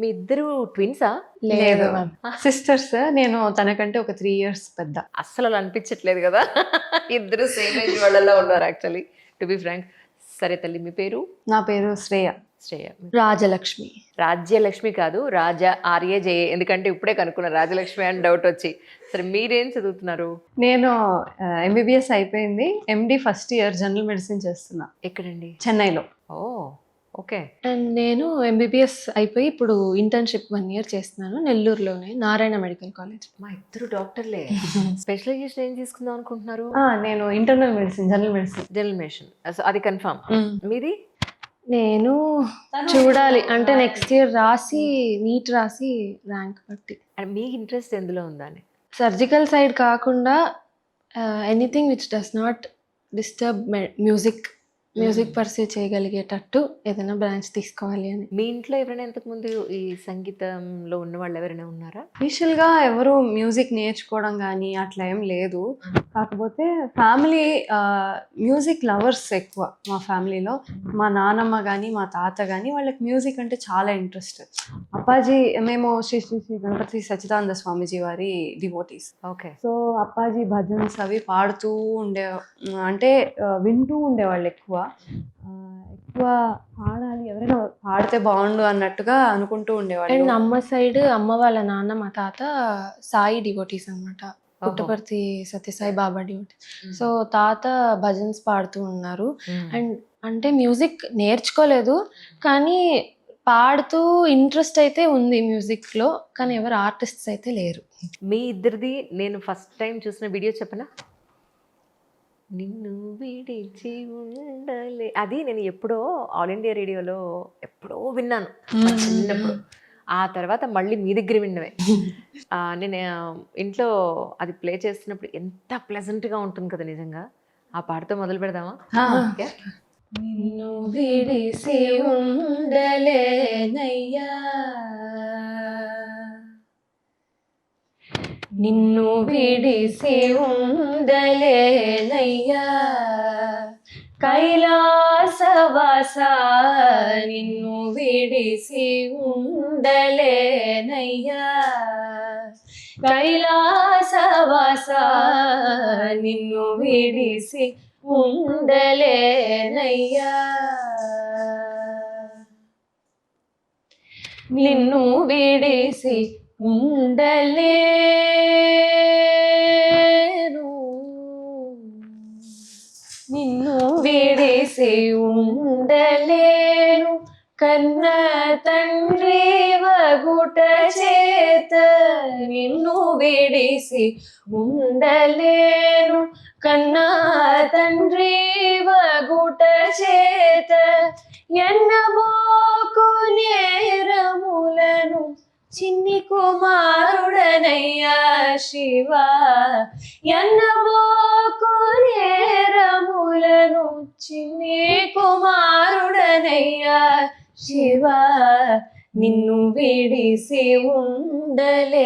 మీ ఇద్దరు ట్విన్సా? లేదు ma'am, sisters. నేను తనకంటే ఒక 3 years పెద్ద. అస్సలు అలా అనిపించట్లేదు కదా. ఇద్దరు సేమ్ ఏజ్ వాళ్ళలా ఉన్నారు యాక్చువల్లీ, టు బి ఫ్రాంక్. సరే తల్లి, మీ పేరు? నా పేరు శ్రేయ. శ్రేయ. రాజలక్ష్మి. రాజ్యలక్ష్మి కాదు, రాజా, ఆర్ఏజే. ఎందుకంటే ఇప్పుడే కనుక్కున్నా రాజలక్ష్మి అని డౌట్ వచ్చి. సరే మీరేం చదువుతున్నారు? నేను MBBS అయిపోయింది. MD first year general medicine చేస్తున్నా. ఎక్కడండి? చెన్నైలో. ఓ ఓకే. అండ్ నేను MBBS అయిపోయి ఇప్పుడు ఇంటర్న్షిప్ 1 year చేస్తున్నాను నెల్లూరులోనే, నారాయణ మెడికల్ కాలేజ్. మా ఇద్దరు డాక్టర్లే. స్పెషలైజేషన్ ఏం తీసుకుందాం అనుకుంటున్నారు? నేను internal medicine, general medicine. General medicine, అది కన్ఫర్మ్. మీది? నేను చూడాలి, అంటే నెక్స్ట్ ఇయర్ రాసి, నీట్ రాసి ర్యాంక్ బట్టి. అండ్ మీకు ఇంట్రెస్ట్ ఎందులో ఉందని? సర్జికల్ సైడ్ కాకుండా anything which does not disturb music pursue చేయగలిగేటట్టు ఏదైనా బ్రాంచ్ తీసుకోవాలి అని. మీ ఇంట్లో ఎవరైనా ఇంతకుముందు ఈ సంగీతంలో ఉన్న వాళ్ళు ఎవరైనా ఉన్నారా? ఇనిషియల్గా ఎవరు మ్యూజిక్ నేర్చుకోవడం కానీ అట్లా ఏం లేదు. కాకపోతే ఫ్యామిలీ మ్యూజిక్ లవర్స్ ఎక్కువ. మా ఫ్యామిలీలో మా నానమ్మ కానీ మా తాత కానీ వాళ్ళకి మ్యూజిక్ అంటే చాలా ఇంట్రెస్ట్. అప్పాజీ, మేము శ్రీ శ్రీ శ్రీ గణపతి సచ్చిదానంద స్వామీజీ వారి devotees. Okay. So Appaji bhajans అవి పాడుతూ అంటే వింటూ ఉండేవాళ్ళు ఎక్కువ. పాడాలి, ఎవరైనా పాడితే బాగుండు అన్నట్టుగా అనుకుంటూ ఉండేవాళ్ళు. అండ్ అమ్మ సైడ్, అమ్మ వాళ్ళ నాన్న మా తాత సాయి డివోటీస్ అనమాట, పుట్టపర్తి సత్యసాయి బాబా డివోటీస్. సో తాత భజన్స్ పాడుతూ ఉన్నారు. అండ్ అంటే మ్యూజిక్ నేర్చుకోలేదు, కానీ పాడుతూ ఇంట్రెస్ట్ అయితే ఉంది మ్యూజిక్లో, కానీ ఎవరు ఆర్టిస్ట్స్ అయితే లేరు. మీ ఇద్దరిది నేను ఫస్ట్ టైం చూసిన వీడియో చెప్పనా? నిన్ను విడిచి ఉండలే, అది నేను ఎప్పుడో ఆల్ ఇండియా రేడియోలో ఎప్పుడో విన్నాను చిన్నప్పుడు. ఆ తర్వాత మళ్ళీ మీ దగ్గర విన్నవే. నేను ఇంట్లో అది ప్లే చేస్తున్నప్పుడు ఎంత ప్లెజెంట్గా ఉంటుంది కదా నిజంగా. ఆ పాటతో మొదలు పెడదామా? ఓకే. నిన్ను విడిసి ఉండలేనయ్యా, నిన్ను విడిసి ఉండలేనయ్యా, కైలాసవాస నిన్ను విడిసి ఉండలేనయ్యా, కైలాసవాస నిన్ను విడిసి ఉండలేనయ్యా, నిన్ను విడిసి ఉండలేను, నిన్ను విడిసి ఉండలేను, కన్న తండ్రి వగుట చేత నిన్ను విడిసి ఉండలేను, కన్నా తండ్రి వగుట చేత ఎన్నబోకు నేరములను చిన్ని కుమారుడనయ్యా శివా, ఎన్నబోకు నేరములను చిన్ని కుమారుడనయ్యా శివా, నిన్ను విడిసి ఉండలేనయ్యా.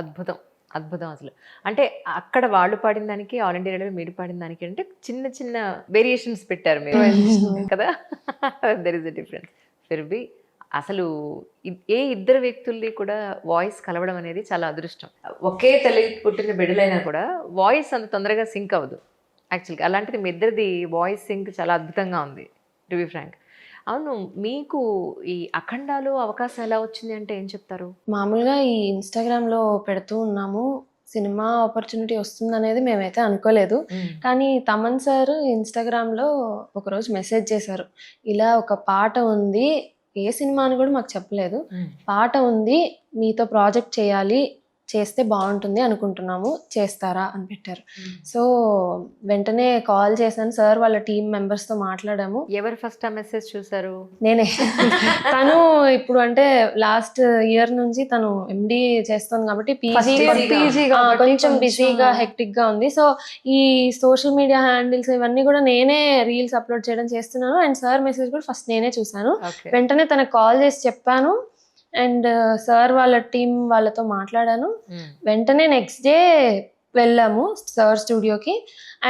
అద్భుతం, అద్భుతం అసలు. అంటే అక్కడ వాళ్ళు పాడిన దానికి, ఆల్ ఇండియా రేడియోలో మీరు పాడిన దానికి అంటే చిన్న చిన్న వేరియేషన్స్ పెట్టారు మీరు కదా. There is a difference. ఫిర్బీ అసలు ఏ ఇద్దరు వ్యక్తుల్ని కూడా వాయిస్ కలవడం అనేది చాలా అదృష్టం. ఒకే తల్లి పుట్టిన బిడ్డలైనా కూడా వాయిస్ అంత తొందరగా సింక్ అవ్వదు యాక్చువల్గా. అలాంటిది మీ ఇద్దరిది వాయిస్ సింక్ చాలా అద్భుతంగా ఉంది, టు బి ఫ్రాంక్. అవును, మీకు ఈ అఖండాలో అవకాశం ఎలా వచ్చింది అంటే ఏం చెప్తారు? మామూలుగా ఈ ఇన్స్టాగ్రామ్లో పెడుతూ ఉన్నాము, సినిమా ఆపర్చునిటీ వస్తుంది అనేది మేమైతే అనుకోలేదు. కానీ తమన్ సార్ ఇన్స్టాగ్రామ్లో ఒకరోజు మెసేజ్ చేశారు, ఇలా ఒక పాట ఉంది, ఏ సినిమా అని కూడా మాకు చెప్పలేదు, పాట ఉంది, మీతో ప్రాజెక్ట్ చేయాలి, చేస్తే బాగుంటుంది అనుకుంటున్నాము, చేస్తారా అని పెట్టారు. సో వెంటనే కాల్ చేశాను, సార్ వాళ్ళ టీమ్ మెంబర్స్తో మాట్లాడాము. ఎవరు ఫస్ట్ ఆ మెసేజ్ చూసారు? నేనే. తను ఇప్పుడు అంటే లాస్ట్ ఇయర్ నుంచి తను MD చేస్తుంది కాబట్టి పీజీ కొంచెం బిజీగా హెక్టిక్గా ఉంది. సో ఈ సోషల్ మీడియా హ్యాండిల్స్ ఇవన్నీ కూడా నేనే రీల్స్ అప్లోడ్ చేయడం చేస్తున్నాను. అండ్ సార్ మెసేజ్ కూడా ఫస్ట్ నేనే చూసాను. వెంటనే తనకు కాల్ చేసి చెప్పాను, అండ్ సార్ వాళ్ళ టీం వాళ్ళతో మాట్లాడాను. వెంటనే నెక్స్ట్ డే వెళ్ళాము సార్ స్టూడియోకి.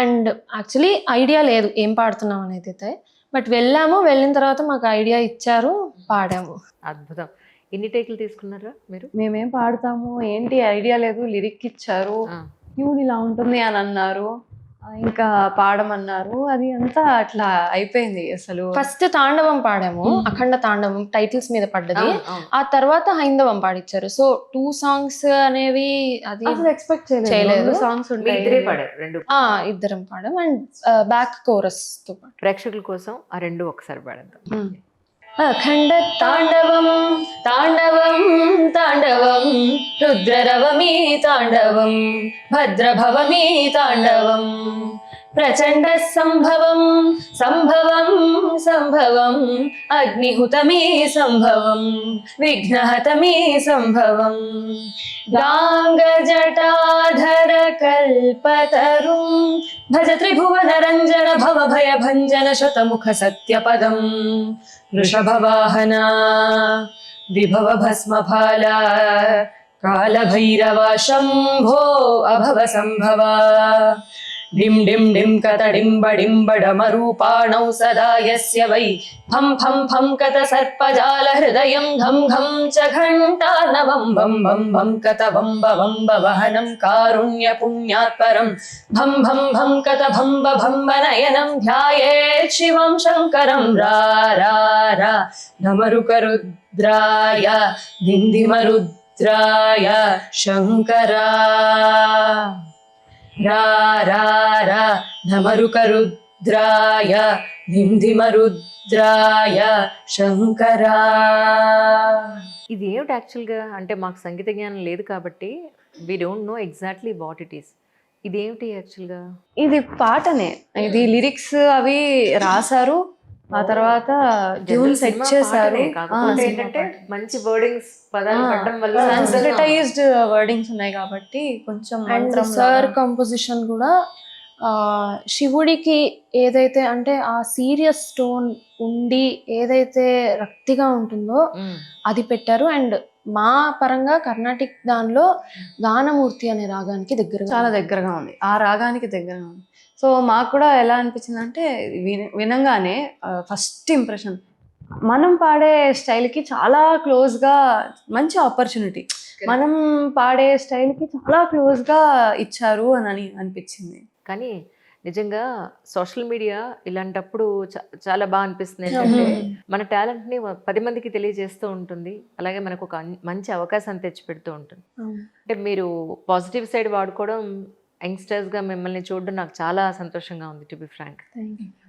అండ్ యాక్చువల్లీ ఐడియా లేదు ఏం పాడుతున్నాం అనేది అయితే, బట్ వెళ్ళిన తర్వాత మాకు ఐడియా ఇచ్చారు, పాడాము. అద్భుతం. ఎన్ని టేకులు తీసుకున్నారా మీరు? మేమేం పాడతాము ఏంటి ఐడియా లేదు, లిరిక్ ఇచ్చారు, ఆ, ట్యూన్ ఇలా ఉంటుంది అని అన్నారు, ఇంకా పాడమన్నారు, అది అంతా అట్లా అయిపోయింది అసలు. ఫస్ట్ తాండవం పాడాము, అఖండ తాండవం టైటిల్స్ మీద పడ్డది. అవును, అవును. ఆ తర్వాత హైందవం పాడిచ్చారు. సో 2 songs అనేవి అది అసలు ఎక్స్పెక్ట్ చేయలేదు సాంగ్స్ మీ ఇద్దరే ఉంటాయి. పాడారు రెండు. ఇద్దరం పాడాం అండ్ బ్యాక్ కోరస్ తో పాటు. ప్రేక్షకుల కోసం ఆ రెండు ఒకసారి పాడేద్దాం. అఖండ తాండవం తాండవం తాండవం రుద్రరవమీ తాండవం భద్రభవమీ తాండవం ప్రచండ సంభవం సంభవం సంభవం అగ్నిహుతమీ సంభవం విఘ్నహతమీ సంభవం గాంగజటాధర కల్పతరుం భజ త్రిభువన రంజన భవభయ భంజన శతముఖ సత్యపదం వృషభవాహన విభవ భస్మఫాల కాళభైరవ శంభో అభవ సంభవ డిం డిం డిం కతడింబడింబడమరూపాణౌ సదా యస్య వై ఫం ఫం ఫం కత సర్పజాల హృదయం ఘం ఘం చ ఘంటానవం భం భం భం కత వంబ వంబ వహనం కారుణ్య పుణ్యాత్పరం భం భం భం కత భంబ భంబ నయనం ధ్యాయేత్ శివం శంకరం రా రా రా ఢమరుకరుద్రాయ దిందిమరుద్రాయ శంకరా రా రా రా ఢమరుకరుద్రాయ ధింధిమరుద్రాయ శంకరా. ఇది ఏమిటి యాక్చువల్గా అంటే మాకు సంగీత జ్ఞానం లేదు కాబట్టి we don't know exactly what it is. ఇదేమిటి యాక్చువల్గా? ఇది పాటనే, ఇది లిరిక్స్ అవి రాశారు, ఆ తర్వాత ట్యూన్ సెట్ చేశారు. కాకపోతే ఏంటంటే మంచి వర్డింగ్స్ పదాలు పడడం వల్ల సాంస్క్రిటైజ్డ్ వర్డింగ్స్ ఉన్నాయి కాబట్టి కొంచెం అండ్ సార్ కంపోజిషన్ కూడా శివుడికి ఏదైతే అంటే ఆ సీరియస్ టోన్ ఉండి ఏదైతే రక్తిగా ఉంటుందో అది పెట్టారు. అండ్ మా పరంగా కర్ణాటిక్ దానిలో గానమూర్తి అనే రాగానికి దగ్గరగా చాలా దగ్గరగా ఉంది, ఆ రాగానికి దగ్గరగా ఉంది. సో మాకు కూడా ఎలా అనిపించింది అంటే వినంగానే ఫస్ట్ ఇంప్రెషన్ మనం పాడే స్టైల్కి చాలా క్లోజ్గా, మంచి ఆపర్చునిటీ, మనం పాడే స్టైల్కి చాలా క్లోజ్గా ఇచ్చారు అని అనిపించింది. కానీ నిజంగా సోషల్ మీడియా ఇలాంటప్పుడు చాలా బాగా అనిపిస్తుంది. ఏంటంటే మన టాలెంట్ని 10 మందికి తెలియజేస్తూ ఉంటుంది, అలాగే మనకు ఒక మంచి అవకాశాన్ని తెచ్చిపెడుతూ ఉంటుంది. అంటే మీరు పాజిటివ్ సైడ్ వాడుకోవడం, యంగ్స్టర్స్గా మిమ్మల్ని చూడడం నాకు చాలా సంతోషంగా ఉంది, టు బి ఫ్రాంక్.